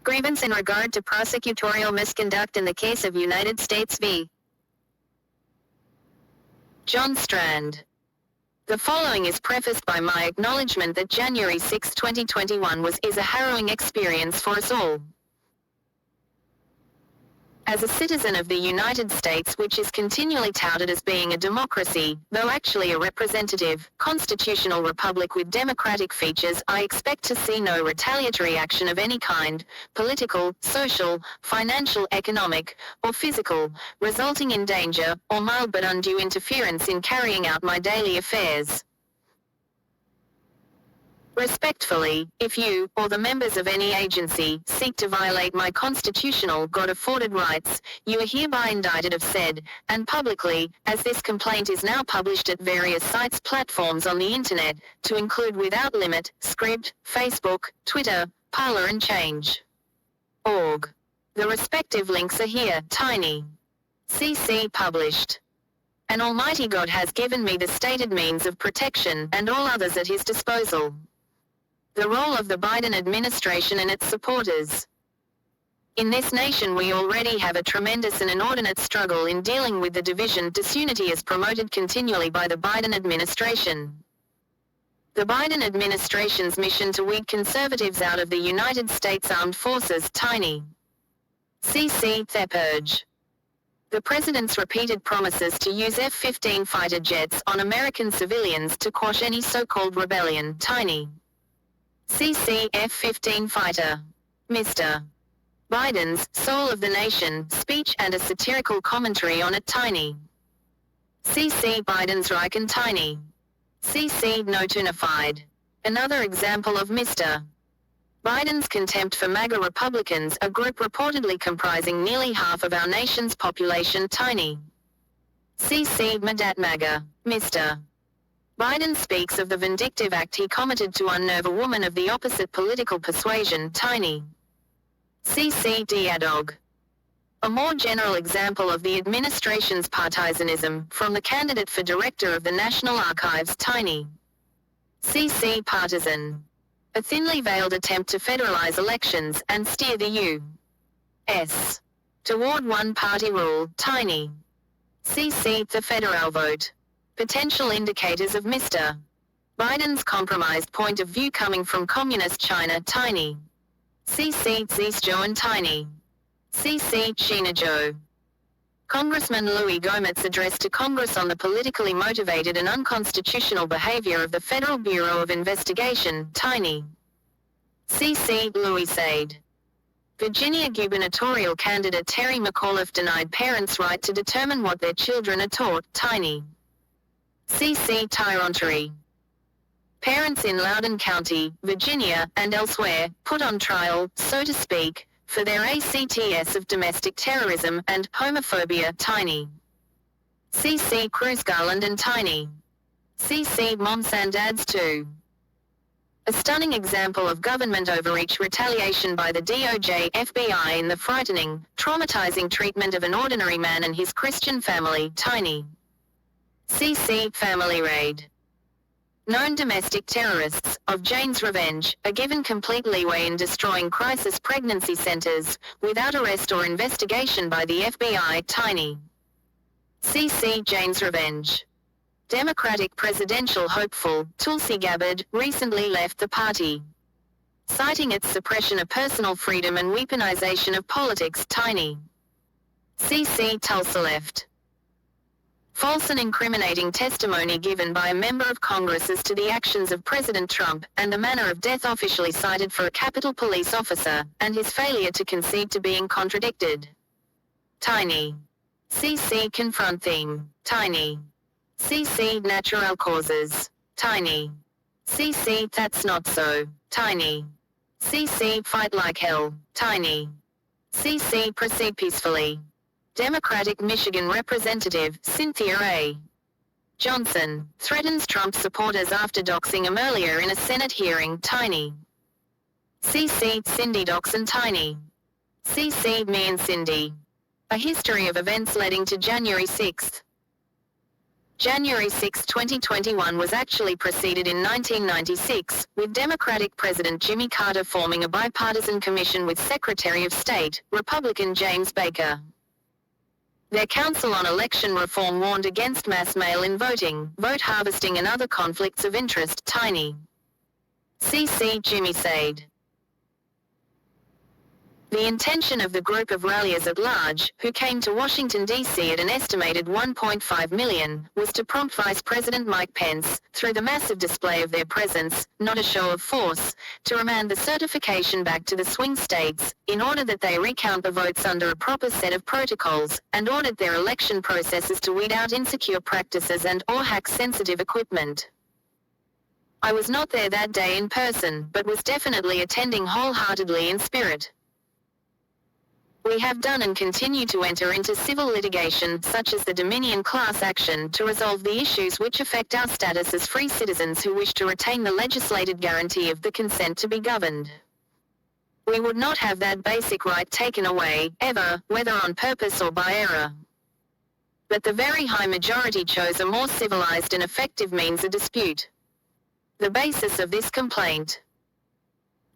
Grievance in regard to prosecutorial misconduct in the case of United States v. John Strand. The following is prefaced by my acknowledgement that January 6, 2021 is a harrowing experience for us all. As a citizen of the United States, which is continually touted as being a democracy, though actually a representative, constitutional republic with democratic features, I expect to see no retaliatory action of any kind, political, social, financial, economic, or physical, resulting in danger, or mild but undue interference in carrying out my daily affairs. Respectfully, if you, or the members of any agency, seek to violate my constitutional, God-afforded rights, you are hereby indicted of said, and publicly, as this complaint is now published at various sites platforms on the Internet, to include without limit, Scribd, Facebook, Twitter, Parler and Change.org. The respective links are here, tiny. CC published. And Almighty God has given me the stated means of protection, and all others at His disposal. The role of the Biden administration and its supporters. In this nation we already have a tremendous and inordinate struggle in dealing with the division disunity as promoted continually by the Biden administration. The Biden administration's mission to weed conservatives out of the United States Armed Forces, tiny. CC Thepurge. The president's repeated promises to use F-15 fighter jets on American civilians to quash any so-called rebellion, tiny. CC F-15 fighter. Mr. Biden's Soul of the Nation speech and a satirical commentary on it, tiny. CC Biden's Reich and tiny. CC Note Unified. Another example of Mr. Biden's contempt for MAGA Republicans, a group reportedly comprising nearly half of our nation's population, tiny. CC Madat MAGA. Mr. Biden speaks of the vindictive act he committed to unnerve a woman of the opposite political persuasion, tiny. CC Diadog. A more general example of the administration's partisanism, from the candidate for director of the National Archives, tiny. CC Partisan. A thinly veiled attempt to federalize elections and steer the U.S. toward one-party rule, tiny. CC the federal vote. Potential indicators of Mr. Biden's compromised point of view coming from communist China, tiny. CC Zizhou and tiny. CC Shina-Zhou. Congressman Louis Gohmetz's address to Congress on the politically motivated and unconstitutional behavior of the Federal Bureau of Investigation, tiny. CC Louis Sade. Virginia gubernatorial candidate Terry McAuliffe denied parents' right to determine what their children are taught, tiny. CC Tyrantery. Parents in Loudoun County, Virginia, and elsewhere, put on trial, so to speak, for their acts of domestic terrorism and homophobia, tiny. CC Cruz Garland and tiny. CC Moms and Dads too. A stunning example of government overreach retaliation by the DOJ, FBI in the frightening, traumatizing treatment of an ordinary man and his Christian family, tiny. CC Family Raid. Known domestic terrorists, of Jane's Revenge, are given complete leeway in destroying crisis pregnancy centers, without arrest or investigation by the FBI, tiny. CC Jane's Revenge. Democratic presidential hopeful, Tulsi Gabbard, recently left the party. Citing its suppression of personal freedom and weaponization of politics, tiny. CC Tulsa left. False and incriminating testimony given by a member of Congress as to the actions of President Trump, and the manner of death officially cited for a Capitol Police officer, and his failure to concede to being contradicted. Tiny. CC Confront theme, tiny. CC Natural causes, tiny. CC That's not so, tiny. CC Fight like hell, tiny. CC Proceed peacefully. Democratic Michigan Representative Cynthia A. Johnson threatens Trump supporters after doxing him earlier in a Senate hearing, tiny. CC Cindy Dox and tiny. CC Me and Cindy. A history of events leading to January 6th. January 6, 2021 was actually preceded in 1996, with Democratic President Jimmy Carter forming a bipartisan commission with Secretary of State, Republican James Baker. Their Council on Election Reform warned against mass mail-in voting, vote harvesting and other conflicts of interest. Tiny. CC Jimmy said. The intention of the group of ralliers at large, who came to Washington, D.C. at an estimated 1.5 million, was to prompt Vice President Mike Pence, through the massive display of their presence, not a show of force, to remand the certification back to the swing states, in order that they recount the votes under a proper set of protocols, and audit their election processes to weed out insecure practices and/or hack sensitive equipment. I was not there that day in person, but was definitely attending wholeheartedly in spirit. We have done and continue to enter into civil litigation, such as the Dominion class action, to resolve the issues which affect our status as free citizens who wish to retain the legislated guarantee of the consent to be governed. We would not have that basic right taken away, ever, whether on purpose or by error. But the very high majority chose a more civilized and effective means of dispute. The basis of this complaint.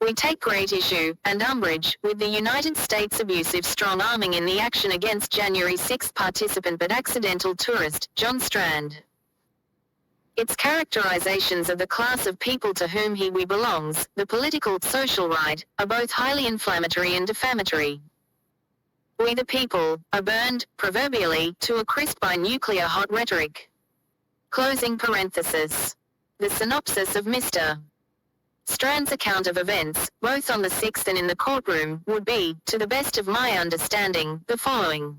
We take great issue, and umbrage, with the United States' abusive strong-arming in the action against January 6 participant but accidental tourist, John Strand. Its characterizations of the class of people to whom we belongs, the political, social right, are both highly inflammatory and defamatory. We the people, are burned, proverbially, to a crisp by nuclear-hot rhetoric. Closing parenthesis. The synopsis of Mr. Strand's account of events, both on the 6th and in the courtroom, would be, to the best of my understanding, the following.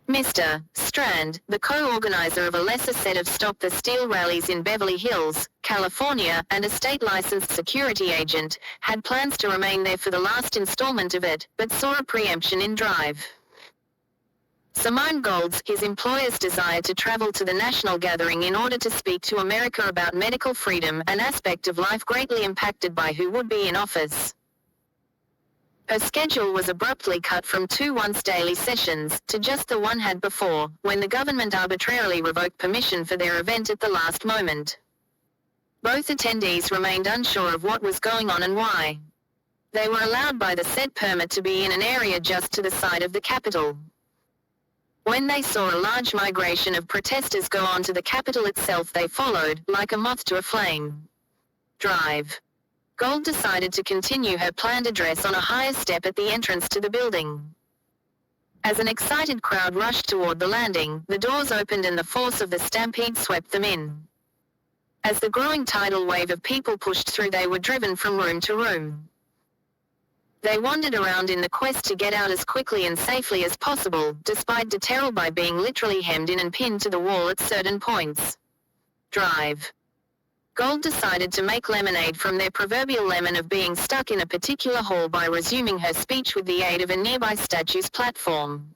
Mr. Strand, the co-organizer of a lesser set of Stop the Steal rallies in Beverly Hills, California, and a state-licensed security agent, had plans to remain there for the last installment of it, but saw a preemption in Drive. Simone Gold's, his employer's desire to travel to the national gathering in order to speak to America about medical freedom, an aspect of life greatly impacted by who would be in office. Her schedule was abruptly cut from 2 once-daily sessions, to just the one had before, when the government arbitrarily revoked permission for their event at the last moment. Both attendees remained unsure of what was going on and why. They were allowed by the said permit to be in an area just to the side of the Capitol. When they saw a large migration of protesters go on to the Capitol itself, they followed, like a moth to a flame. Drive. Gold decided to continue her planned address on a higher step at the entrance to the building. As an excited crowd rushed toward the landing, the doors opened and the force of the stampede swept them in. As the growing tidal wave of people pushed through, they were driven from room to room. They wandered around in the quest to get out as quickly and safely as possible, despite deterrent by being literally hemmed in and pinned to the wall at certain points. Drive. Gold decided to make lemonade from their proverbial lemon of being stuck in a particular hall by resuming her speech with the aid of a nearby statue's platform.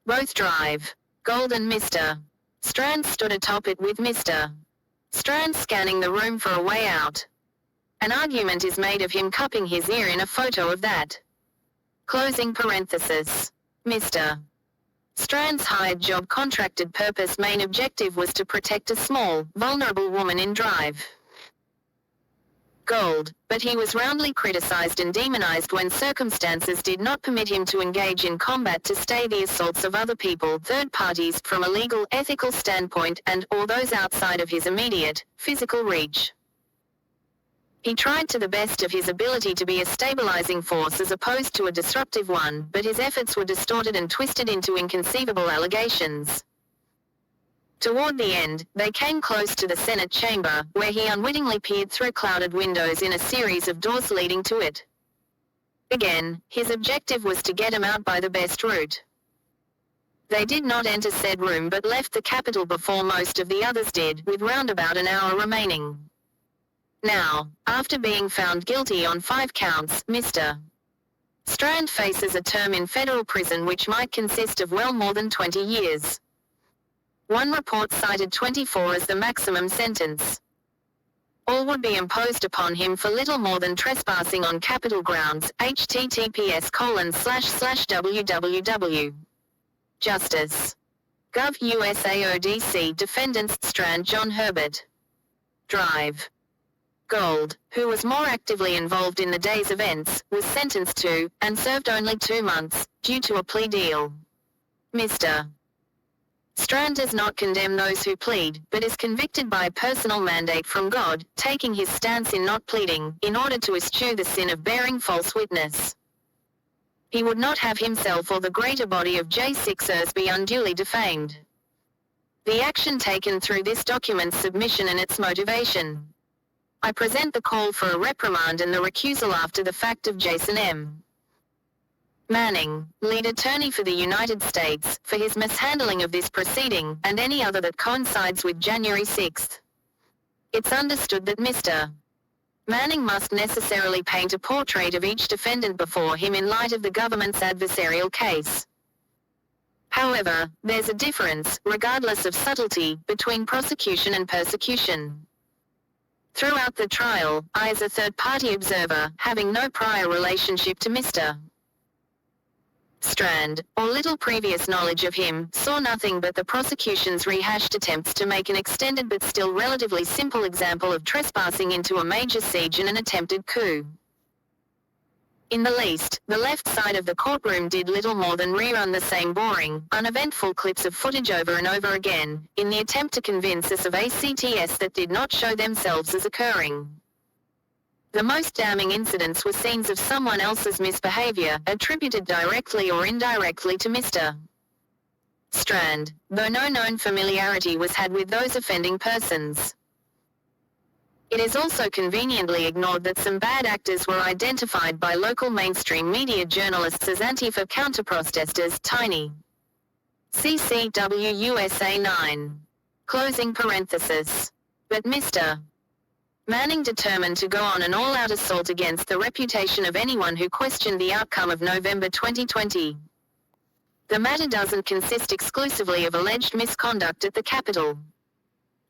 Both Drive. Gold and Mr. Strand stood atop it with Mr. Strand scanning the room for a way out. An argument is made of him cupping his ear in a photo of that. Closing parenthesis. Mr. Strand's hired job contracted purpose main objective was to protect a small, vulnerable woman in Drive. Gold, but he was roundly criticized and demonized when circumstances did not permit him to engage in combat to stay the assaults of other people, third parties, from a legal, ethical standpoint, or those outside of his immediate, physical reach. He tried to the best of his ability to be a stabilizing force as opposed to a disruptive one, but his efforts were distorted and twisted into inconceivable allegations. Toward the end, they came close to the Senate chamber, where he unwittingly peered through clouded windows in a series of doors leading to it. Again, his objective was to get him out by the best route. They did not enter said room but left the Capitol before most of the others did, with round about an hour remaining. Now, after being found guilty on 5 counts, Mr. Strand faces a term in federal prison which might consist of well more than 20 years. One report cited 24 as the maximum sentence. All would be imposed upon him for little more than trespassing on Capitol grounds, https://www. Justice. Gov. USAODC Defendants Strand John Herbert. Drive. Gold, who was more actively involved in the day's events, was sentenced to, and served only 2 months, due to a plea deal. Mr. Strand does not condemn those who plead, but is convicted by a personal mandate from God, taking his stance in not pleading, in order to eschew the sin of bearing false witness. He would not have himself or the greater body of J6ers be unduly defamed. The action taken through this document's submission and its motivation. I present the call for a reprimand and the recusal after the fact of Jason M. Manning, lead attorney for the United States, for his mishandling of this proceeding, and any other that coincides with January 6th. It's understood that Mr. Manning must necessarily paint a portrait of each defendant before him in light of the government's adversarial case. However, there's a difference, regardless of subtlety, between prosecution and persecution. Throughout the trial, I as a third-party observer, having no prior relationship to Mr. Strand, or little previous knowledge of him, saw nothing but the prosecution's rehashed attempts to make an extended but still relatively simple example of trespassing into a major siege and an attempted coup. In the least, the left side of the courtroom did little more than rerun the same boring, uneventful clips of footage over and over again, in the attempt to convince us of ACTs that did not show themselves as occurring. The most damning incidents were scenes of someone else's misbehavior, attributed directly or indirectly to Mr. Strand, though no known familiarity was had with those offending persons. It is also conveniently ignored that some bad actors were identified by local mainstream media journalists as Antifa counter-protesters, tiny. CCW USA 9. Closing parenthesis. But Mr. Manning determined to go on an all-out assault against the reputation of anyone who questioned the outcome of November 2020. The matter doesn't consist exclusively of alleged misconduct at the Capitol.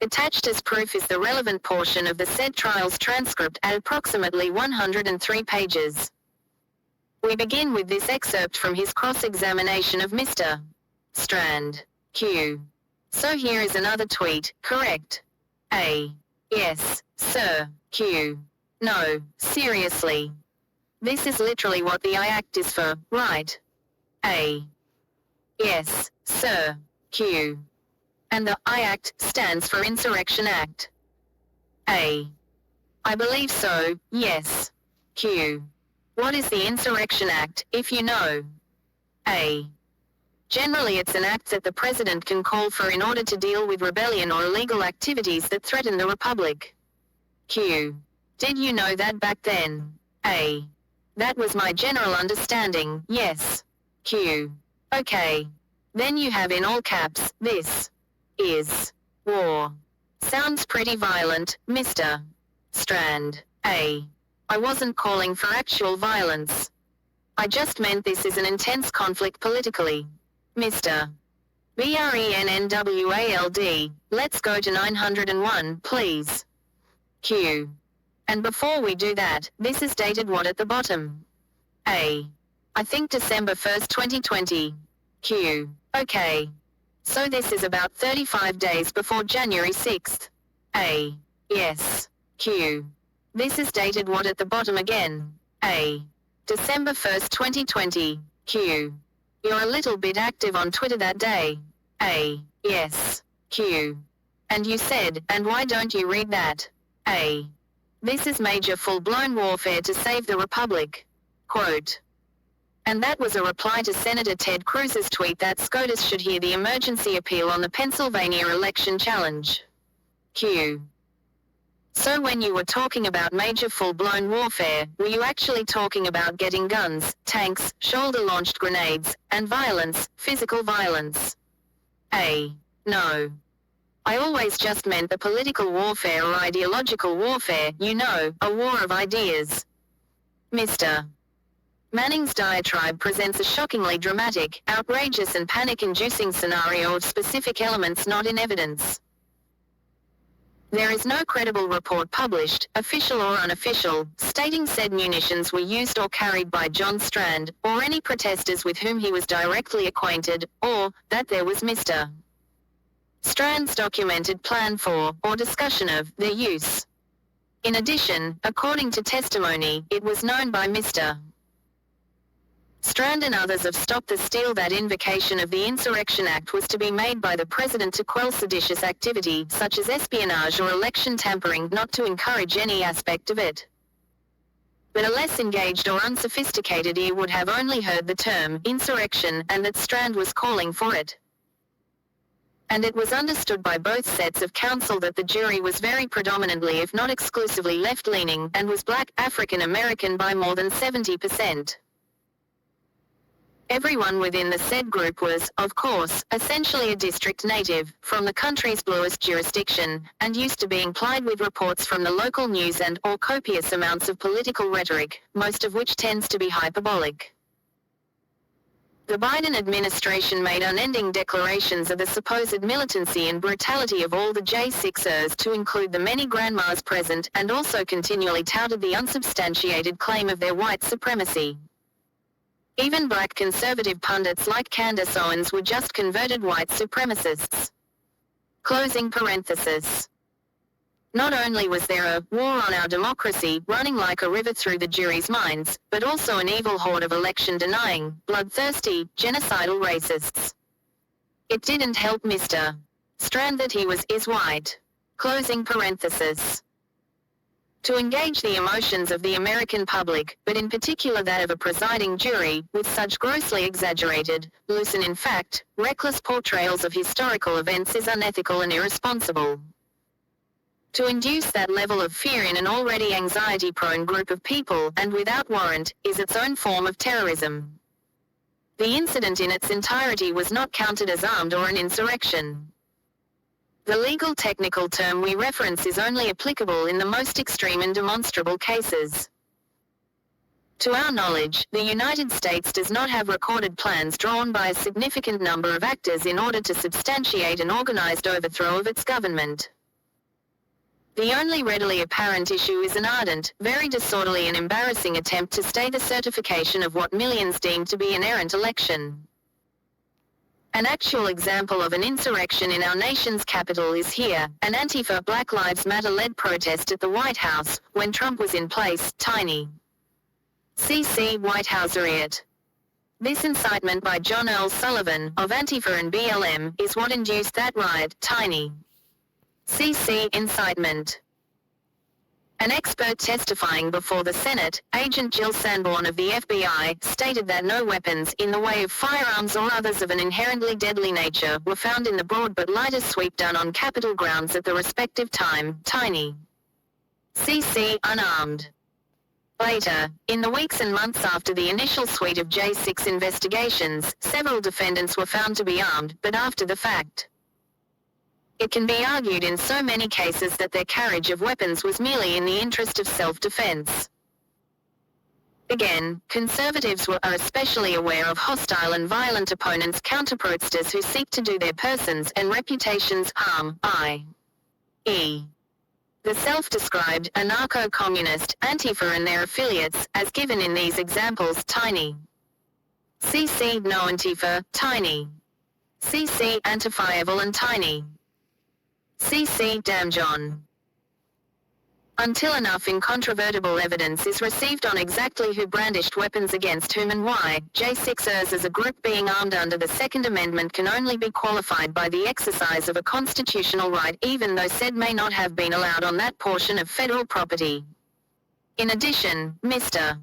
Attached as proof is the relevant portion of the said trial's transcript at approximately 103 pages. We begin with this excerpt from his cross-examination of Mr. Strand. Q. So here is another tweet, correct? A. Yes, sir. Q. No, seriously. This is literally what the I Act is for, right? A. Yes, sir. Q. And the I Act stands for Insurrection Act. A. I believe so, yes. Q. What is the Insurrection Act, if you know? A. Generally it's an act that the President can call for in order to deal with rebellion or illegal activities that threaten the Republic. Q. Did you know that back then? A. That was my general understanding, yes. Q. Okay. Then you have in all caps, this is war. Sounds pretty violent, Mr. Strand. A. I wasn't calling for actual violence. I just meant this is an intense conflict politically. Mr. BRENNWALD, let's go to 901, please. Q. And before we do that, this is dated what at the bottom? A. I think December 1st, 2020. Q. Okay. So this is about 35 days before January 6th. A. Yes. Q. This is dated what at the bottom again? A. December 1st, 2020. Q. You're a little bit active on Twitter that day. A. Yes. Q. And you said, and why don't you read that? A. This is major full-blown warfare to save the Republic. Quote. And that was a reply to Senator Ted Cruz's tweet that SCOTUS should hear the emergency appeal on the Pennsylvania election challenge. Q. So when you were talking about major full-blown warfare, were you actually talking about getting guns, tanks, shoulder-launched grenades, and violence, physical violence? A. No. I always just meant the political warfare or ideological warfare, you know, a war of ideas. Mr. Manning's diatribe presents a shockingly dramatic, outrageous and panic-inducing scenario of specific elements not in evidence. There is no credible report published, official or unofficial, stating said munitions were used or carried by John Strand, or any protesters with whom he was directly acquainted, or that there was Mr. Strand's documented plan for, or discussion of, their use. In addition, according to testimony, it was known by Mr. Strand and others of Stop the Steal that invocation of the Insurrection Act was to be made by the President to quell seditious activity, such as espionage or election tampering, not to encourage any aspect of it. But a less engaged or unsophisticated ear would have only heard the term insurrection, and that Strand was calling for it. And it was understood by both sets of counsel that the jury was very predominantly, if not exclusively, left-leaning, and was black, African American by more than 70%. Everyone within the said group was, of course, essentially a district native, from the country's bluest jurisdiction, and used to being plied with reports from the local news and, or copious amounts of political rhetoric, most of which tends to be hyperbolic. The Biden administration made unending declarations of the supposed militancy and brutality of all the J6ers, to include the many grandmas present, and also continually touted the unsubstantiated claim of their white supremacy. Even black conservative pundits like Candace Owens were just converted white supremacists. Closing parenthesis. Not only was there a war on our democracy running like a river through the jury's minds, but also an evil horde of election-denying, bloodthirsty, genocidal racists. It didn't help Mr. Strand that he is white. Closing parenthesis. To engage the emotions of the American public, but in particular that of a presiding jury, with such grossly exaggerated, loose and in fact, reckless portrayals of historical events is unethical and irresponsible. To induce that level of fear in an already anxiety-prone group of people, and without warrant, is its own form of terrorism. The incident in its entirety was not counted as armed or an insurrection. The legal technical term we reference is only applicable in the most extreme and demonstrable cases. To our knowledge, the United States does not have recorded plans drawn by a significant number of actors in order to substantiate an organized overthrow of its government. The only readily apparent issue is an ardent, very disorderly and embarrassing attempt to stay the certification of what millions deem to be an errant election. An actual example of an insurrection in our nation's capital is here, an Antifa Black Lives Matter-led protest at the White House, when Trump was in place, tiny. CC White House riot. This incitement by John Earl Sullivan, of Antifa and BLM, is what induced that riot, tiny. CC incitement. An expert testifying before the Senate, Agent Jill Sanborn of the FBI, stated that no weapons, in the way of firearms or others of an inherently deadly nature, were found in the broad but lighter sweep done on Capitol grounds at the respective time, tiny. CC unarmed. Later, in the weeks and months after the initial suite of J6 investigations, several defendants were found to be armed, but after the fact. It can be argued in so many cases that their carriage of weapons was merely in the interest of self-defense. Again, conservatives are especially aware of hostile and violent opponents, counter-protesters who seek to do their persons and reputations harm, i.e. the self-described anarcho-communist, Antifa and their affiliates, as given in these examples, tiny. CC no Antifa, tiny. CC Antifa and tiny. CC Damn John. Until enough incontrovertible evidence is received on exactly who brandished weapons against whom and why, J6ers as a group being armed under the Second Amendment can only be qualified by the exercise of a constitutional right, even though said may not have been allowed on that portion of federal property. In addition, Mr.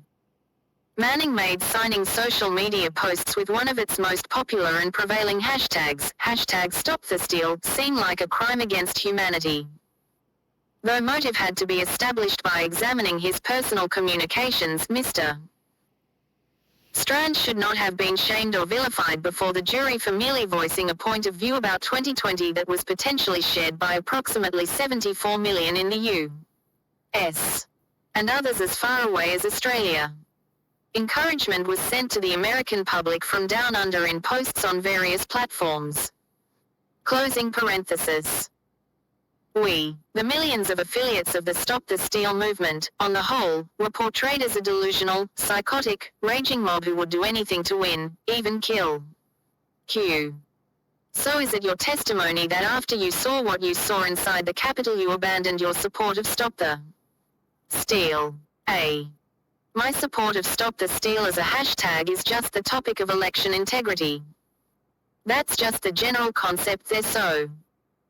Manning made signing social media posts with one of its most popular and prevailing hashtags, #StopTheSteal, seem like a crime against humanity. Though motive had to be established by examining his personal communications, Mr. Strand should not have been shamed or vilified before the jury for merely voicing a point of view about 2020 that was potentially shared by approximately 74 million in the U.S. and others as far away as Australia. Encouragement was sent to the American public from down under in posts on various platforms. Closing parenthesis. We, the millions of affiliates of the Stop the Steal movement, on the whole, were portrayed as a delusional, psychotic, raging mob who would do anything to win, even kill. Q. So is it your testimony that after you saw what you saw inside the Capitol you abandoned your support of Stop the Steal? A. My support of Stop the Steal as a hashtag is just the topic of election integrity. That's just the general concept there, so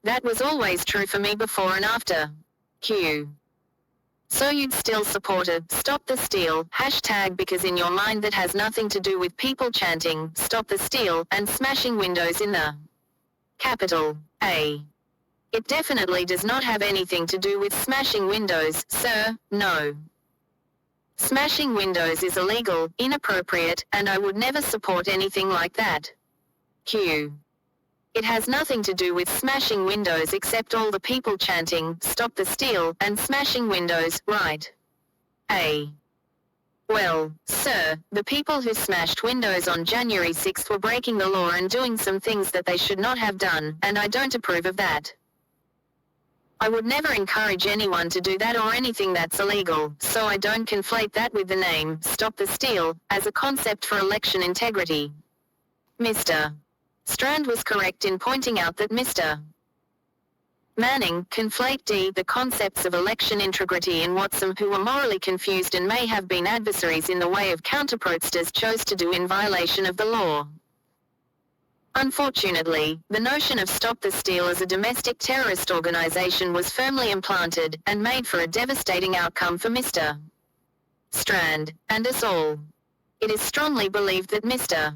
that was always true for me before and after. Q. So you'd still support a Stop the Steal hashtag because in your mind that has nothing to do with people chanting Stop the Steal and smashing windows in the Capitol. A. It definitely does not have anything to do with smashing windows, sir, no. Smashing windows is illegal, inappropriate, and I would never support anything like that. Q. It has nothing to do with smashing windows except all the people chanting, Stop the Steal, and smashing windows, right? A. Well, sir, the people who smashed windows on January 6th were breaking the law and doing some things that they should not have done, and I don't approve of that. I would never encourage anyone to do that or anything that's illegal, so I don't conflate that with the name, Stop the Steal, as a concept for election integrity. Mr. Strand was correct in pointing out that Mr. Manning conflate the concepts of election integrity and what some who were morally confused and may have been adversaries in the way of counter-protesters chose to do in violation of the law. Unfortunately, the notion of Stop the Steal as a domestic terrorist organization was firmly implanted and made for a devastating outcome for Mr. Strand and us all. It is strongly believed that Mr.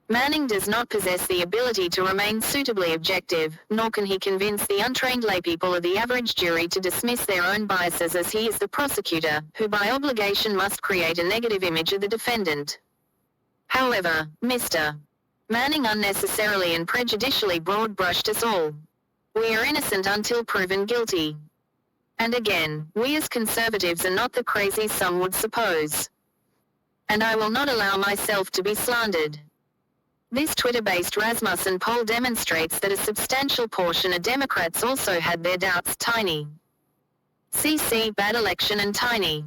Manning does not possess the ability to remain suitably objective, nor can he convince the untrained laypeople or the average jury to dismiss their own biases as he is the prosecutor, who by obligation must create a negative image of the defendant. However, Mr. Manning unnecessarily and prejudicially broad-brushed us all. We are innocent until proven guilty. And again, we as conservatives are not the crazy some would suppose. And I will not allow myself to be slandered. This Twitter-based Rasmussen poll demonstrates that a substantial portion of Democrats also had their doubts. Tiny. CC bad election and tiny.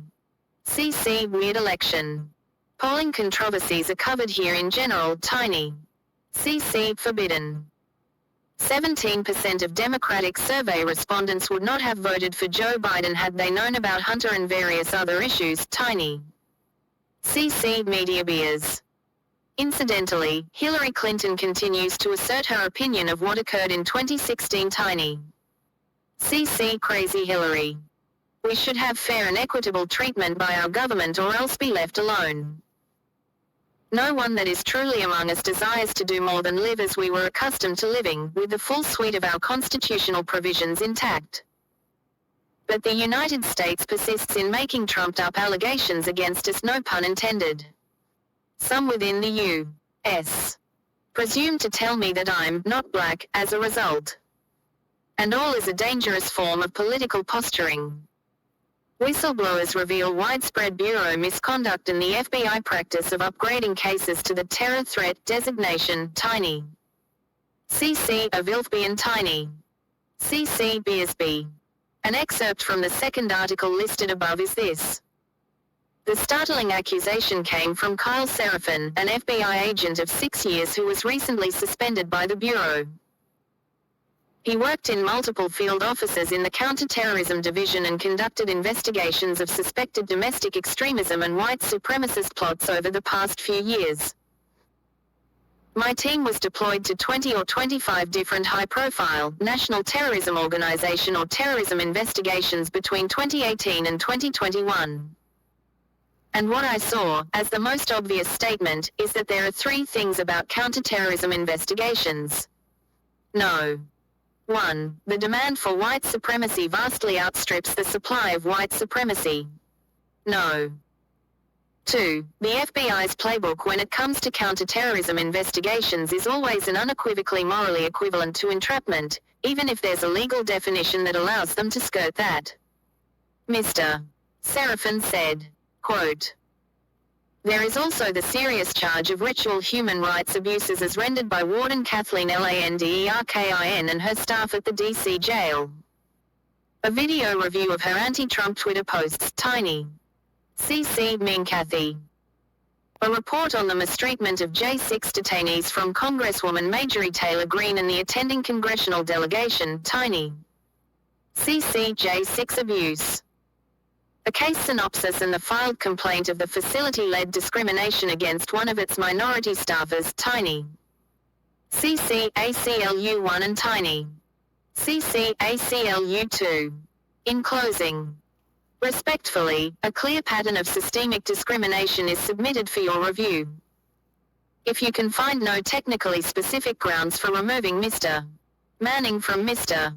CC weird election. Polling controversies are covered here in general. Tiny. CC forbidden. 17% of Democratic survey respondents would not have voted for Joe Biden had they known about Hunter and various other issues. Tiny. CC media bias. Incidentally, Hillary Clinton continues to assert her opinion of what occurred in 2016. Tiny. CC crazy Hillary. We should have fair and equitable treatment by our government or else be left alone. No one that is truly among us desires to do more than live as we were accustomed to living, with the full suite of our constitutional provisions intact. But the United States persists in making trumped-up allegations against us, no pun intended. Some within the U.S. presume to tell me that I'm not black as a result. And all is a dangerous form of political posturing. Whistleblowers reveal widespread bureau misconduct and the FBI practice of upgrading cases to the terror threat designation. Tiny. CC Avilfby and Tiny. CC BSB. An excerpt from the second article listed above is this. The startling accusation came from Kyle Seraphin, an FBI agent of 6 years who was recently suspended by the Bureau. He worked in multiple field offices in the Counterterrorism Division and conducted investigations of suspected domestic extremism and white supremacist plots over the past few years. My team was deployed to 20 or 25 different high-profile, national terrorism organization or terrorism investigations between 2018 and 2021. And what I saw, as the most obvious statement, is that there are three things about counterterrorism investigations. No. 1. The demand for white supremacy vastly outstrips the supply of white supremacy. No. 2. The FBI's playbook when it comes to counterterrorism investigations is always and unequivocally morally equivalent to entrapment, even if there's a legal definition that allows them to skirt that. Mr. Seraphin said, quote, there is also the serious charge of ritual human rights abuses as rendered by Warden Kathleen Landerkin and her staff at the D.C. jail. A video review of her anti-Trump Twitter posts. Tiny. CC Mean Kathy. A report on the mistreatment of J6 detainees from Congresswoman Marjorie Taylor Greene and the attending congressional delegation, Tiny. CCJ6 abuse. A case synopsis and the filed complaint of the facility led discrimination against one of its minority staffers, Tiny. CCACLU1 and Tiny. CCACLU2. In closing, respectfully, a clear pattern of systemic discrimination is submitted for your review. If you can find no technically specific grounds for removing Mr. Manning from Mr.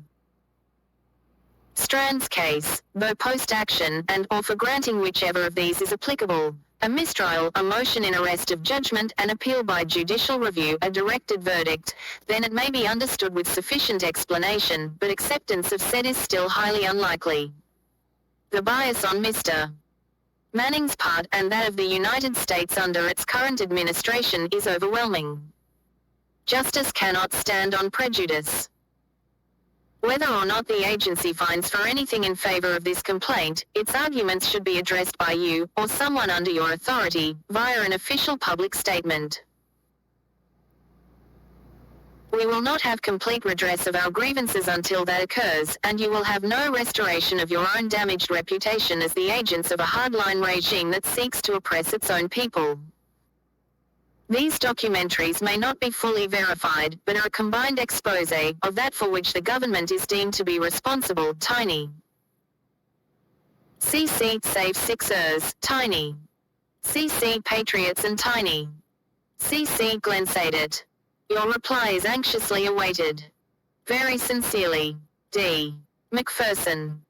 Strand's case, though post-action and/or for granting whichever of these is applicable, a mistrial, a motion in arrest of judgment, an appeal by judicial review, a directed verdict, then it may be understood with sufficient explanation, but acceptance of said is still highly unlikely. The bias on Mr. Manning's part, and that of the United States under its current administration, is overwhelming. Justice cannot stand on prejudice. Whether or not the agency finds for anything in favor of this complaint, its arguments should be addressed by you, or someone under your authority, via an official public statement. We will not have complete redress of our grievances until that occurs, and you will have no restoration of your own damaged reputation as the agents of a hardline regime that seeks to oppress its own people. These documentaries may not be fully verified, but are a combined expose of that for which the government is deemed to be responsible. Tiny. CC Save Sixers, Tiny. CC Patriots and Tiny. CC Glensadit. Your reply is anxiously awaited. Very sincerely, D. McPherson.